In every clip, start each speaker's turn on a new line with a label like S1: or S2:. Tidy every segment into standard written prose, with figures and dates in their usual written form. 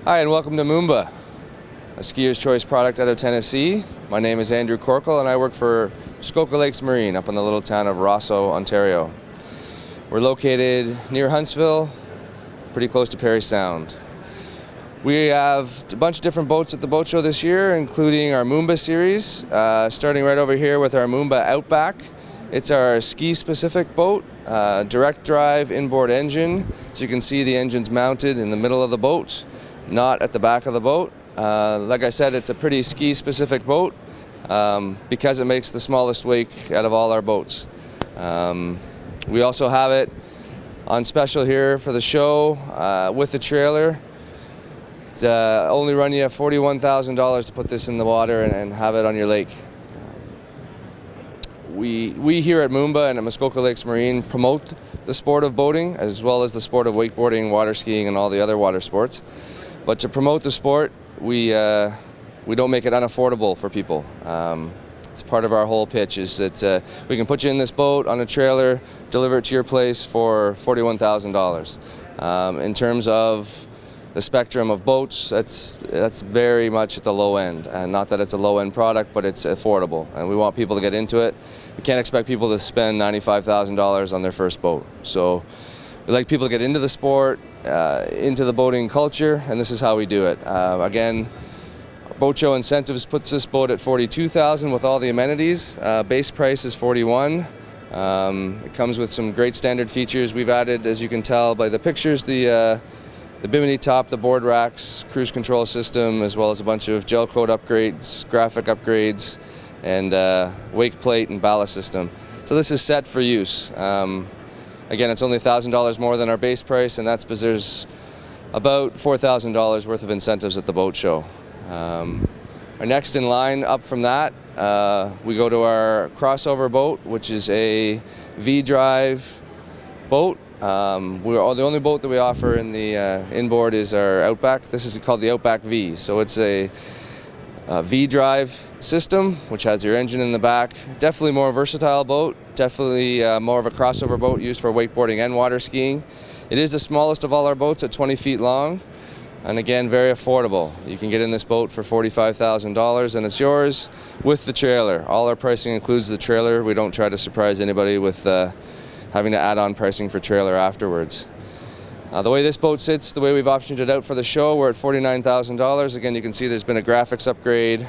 S1: Hi, and welcome to Moomba, a skier's choice product out of Tennessee. My name is Andrew Corkill, and I work for Muskoka Lakes Marine up in the little town of Rosso, Ontario. We're located near Huntsville, pretty close to Parry Sound. We have a bunch of different boats at the boat show this year, including our Moomba series, starting right over here with our Moomba Outback. It's our ski-specific boat, direct drive inboard engine, so you can see the engine's mounted in the middle of the boat, not at the back of the boat. Like I said, it's a pretty ski-specific boat because it makes the smallest wake out of all our boats. We also have it on special here for the show with the trailer. It's only run you $41,000 to put this in the water and have it on your lake. We here at Moomba and at Muskoka Lakes Marine promote the sport of boating as well as the sport of wakeboarding, water skiing, and all the other water sports. But to promote the sport, we don't make it unaffordable for people. It's part of our whole pitch is that we can put you in this boat on a trailer, deliver it to your place for $41,000. In terms of the spectrum of boats, that's very much at the low end. And not that it's a low-end product, but it's affordable. And we want people to get into it. We can't expect people to spend $95,000 on their first boat. So we like people to get into the sport, into the boating culture, and this is how we do it. Again, Boat Show Incentives puts this boat at $42,000 with all the amenities. Base price is $41,000. It comes with some great standard features. We've added, as you can tell by the pictures, the bimini top, the board racks, cruise control system, as well as a bunch of gel coat upgrades, graphic upgrades, and wake plate and ballast system. So this is set for use. Again, it's only $1,000 more than our base price, and that's because there's about $4,000 worth of incentives at the boat show. Our next in line up from that, we go to our crossover boat, which is a V-drive boat. The only boat that we offer in the inboard is our Outback. This is called the Outback V. So it's a V-drive system, which has your engine in the back. Definitely more versatile boat. Definitely more of a crossover boat used for wakeboarding and water skiing. It is the smallest of all our boats at 20 feet long. And again, very affordable. You can get in this boat for $45,000 and it's yours with the trailer. All our pricing includes the trailer. We don't try to surprise anybody with having to add on pricing for trailer afterwards. The way this boat sits, the way we've optioned it out for the show, we're at $49,000. Again, you can see there's been a graphics upgrade,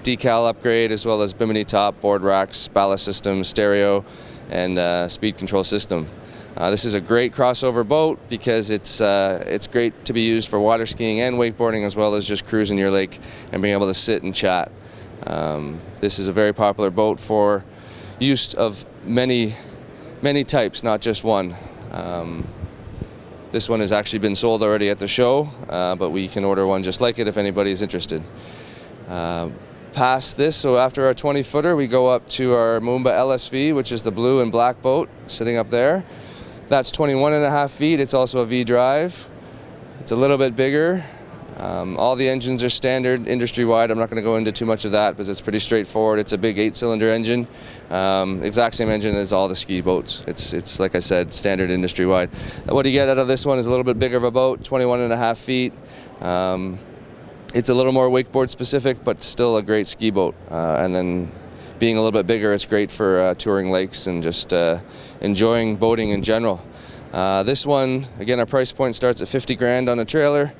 S1: decal upgrade, as well as bimini top, board racks, ballast system, stereo, and speed control system. This is a great crossover boat because it's great to be used for water skiing and wakeboarding, as well as just cruising your lake and being able to sit and chat. This is a very popular boat for use of many types, not just one. This one has actually been sold already at the show, but we can order one just like it if anybody's interested. Past this, so after our 20-footer, we go up to our Mumba LSV, which is the blue and black boat sitting up there. That's 21.5 feet. It's also a V-drive. It's a little bit bigger. All the engines are standard industry-wide. I'm not going to go into too much of that because it's pretty straightforward. It's a big 8-cylinder engine. Exact same engine as all the ski boats. It's like I said, standard industry-wide. What you get out of this one is a little bit bigger of a boat, 21.5 feet. It's a little more wakeboard specific, but still a great ski boat. And then being a little bit bigger, it's great for touring lakes and just enjoying boating in general. This one, again, our price point starts at $50,000 on a trailer.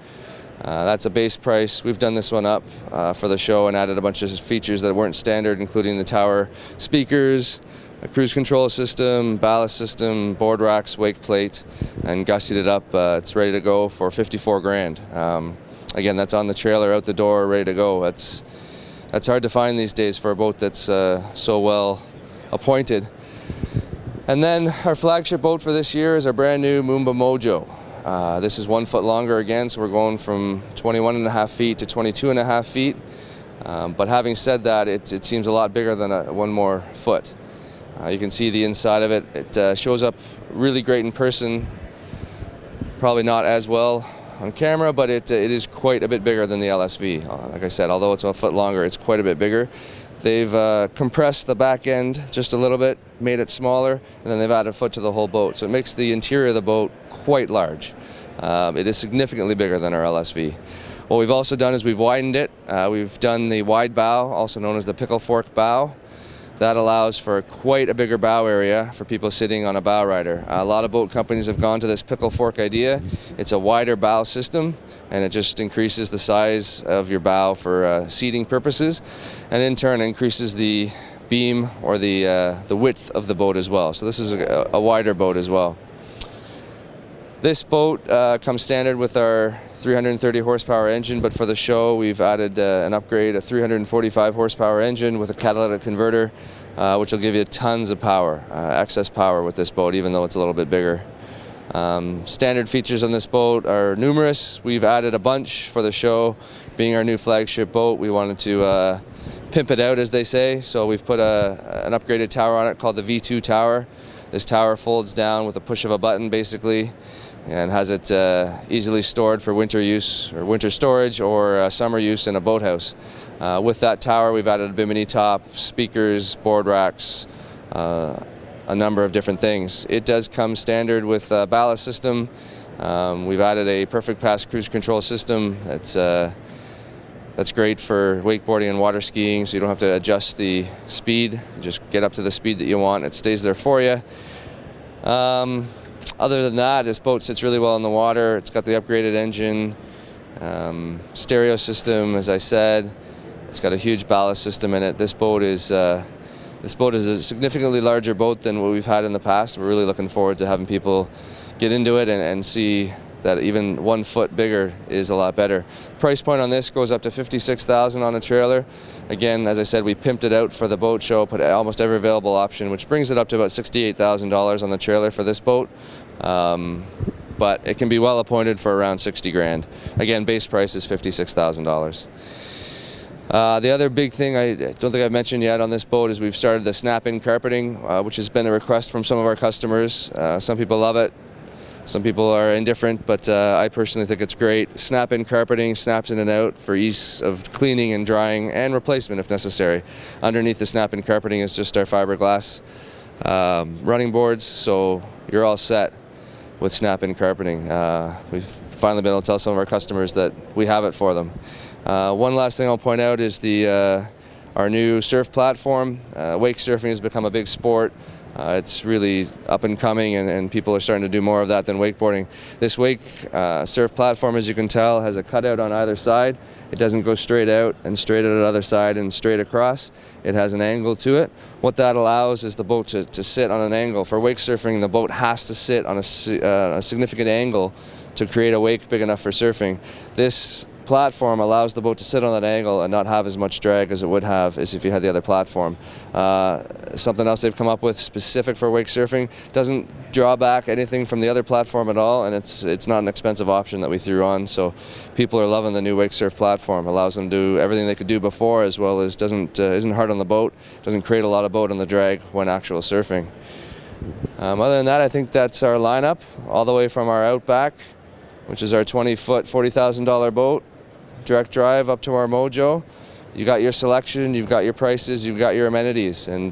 S1: That's a base price. We've done this one up for the show and added a bunch of features that weren't standard, including the tower speakers, a cruise control system, ballast system, board racks, wake plate, and gussied it up. It's ready to go for $54,000. Again, that's on the trailer, out the door, ready to go. That's hard to find these days for a boat that's so well appointed. And then our flagship boat for this year is our brand new Moomba Mojo. This is 1 foot longer again, so we're going from 21.5 feet to 22.5 feet. But having said that, it seems a lot bigger than one more foot. You can see the inside of it. It shows up really great in person. Probably not as well on camera, but it is quite a bit bigger than the LSV. Like I said, although it's a foot longer, it's quite a bit bigger. They've compressed the back end just a little bit, made it smaller, and then they've added a foot to the whole boat. So it makes the interior of the boat quite large. It is significantly bigger than our LSV. What we've also done is we've widened it. We've done the wide bow, also known as the pickle fork bow. That allows for quite a bigger bow area for people sitting on a bow rider. A lot of boat companies have gone to this pickle fork idea. It's a wider bow system, and it just increases the size of your bow for seating purposes, and in turn increases the beam or the width of the boat as well. So this is a wider boat as well. This boat comes standard with our 330 horsepower engine, but for the show we've added an upgrade, a 345 horsepower engine with a catalytic converter, which will give you tons of power, excess power with this boat, even though it's a little bit bigger. Standard features on this boat are numerous. We've added a bunch for the show. Being our new flagship boat, we wanted to pimp it out, as they say, so we've put an upgraded tower on it called the V2 tower. This tower folds down with a push of a button, basically, and has it easily stored for winter use or winter storage or summer use in a boathouse. With that tower, we've added a bimini top, speakers, board racks, a number of different things. It does come standard with a ballast system. We've added a perfect pass cruise control system. That's great for wakeboarding and water skiing, so you don't have to adjust the speed. You just get up to the speed that you want. It stays there for you. Other than that, this boat sits really well in the water. It's got the upgraded engine, stereo system, as I said. It's got a huge ballast system in it. This boat is a significantly larger boat than what we've had in the past. We're really looking forward to having people get into it and see that even 1 foot bigger is a lot better. Price point on this goes up to $56,000 on a trailer. Again, as I said, we pimped it out for the boat show, put almost every available option, which brings it up to about $68,000 on the trailer for this boat. But it can be well appointed for around 60 grand. Again, base price is $56,000. The other big thing I don't think I've mentioned yet on this boat is we've started the snap-in carpeting, which has been a request from some of our customers. Some people love it. Some people are indifferent, but I personally think it's great. Snap-in carpeting snaps in and out for ease of cleaning and drying and replacement if necessary. Underneath the snap-in carpeting is just our fiberglass running boards, so you're all set with snap-in carpeting. We've finally been able to tell some of our customers that we have it for them. One last thing I'll point out is our new surf platform. Wake surfing has become a big sport. It's really up and coming, and people are starting to do more of that than wakeboarding. This wake surf platform, as you can tell, has a cutout on either side. It doesn't go straight out and straight out the other side and straight across. It has an angle to it. What that allows is the boat to sit on an angle. For wake surfing, the boat has to sit on a significant angle to create a wake big enough for surfing. This platform allows the boat to sit on that angle and not have as much drag as it would have as if you had the other platform. Something else they've come up with specific for wake surfing, doesn't draw back anything from the other platform at all, and it's not an expensive option that we threw on, so people are loving the new wake surf platform. Allows them to do everything they could do before, as well as isn't hard on the boat, doesn't create a lot of boat on the drag when actual surfing. Other than that, I think that's our lineup, all the way from our Outback, which is our 20-foot, $40,000 boat, direct drive up to our Mojo. You got your selection, you've got your prices, you've got your amenities, and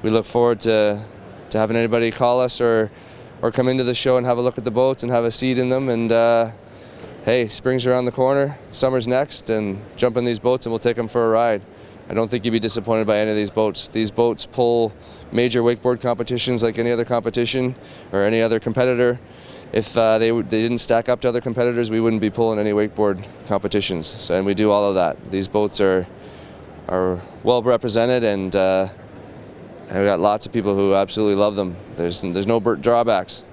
S1: we look forward to having anybody call us or come into the show and have a look at the boats and have a seat in them. And hey, spring's around the corner, summer's next, and jump in these boats and we'll take them for a ride. I don't think you'd be disappointed by any of these boats. These boats pull major wakeboard competitions like any other competition or any other competitor. If they didn't stack up to other competitors, we wouldn't be pulling any wakeboard competitions. So, and we do all of that. These boats are well represented, and we got lots of people who absolutely love them. There's no drawbacks.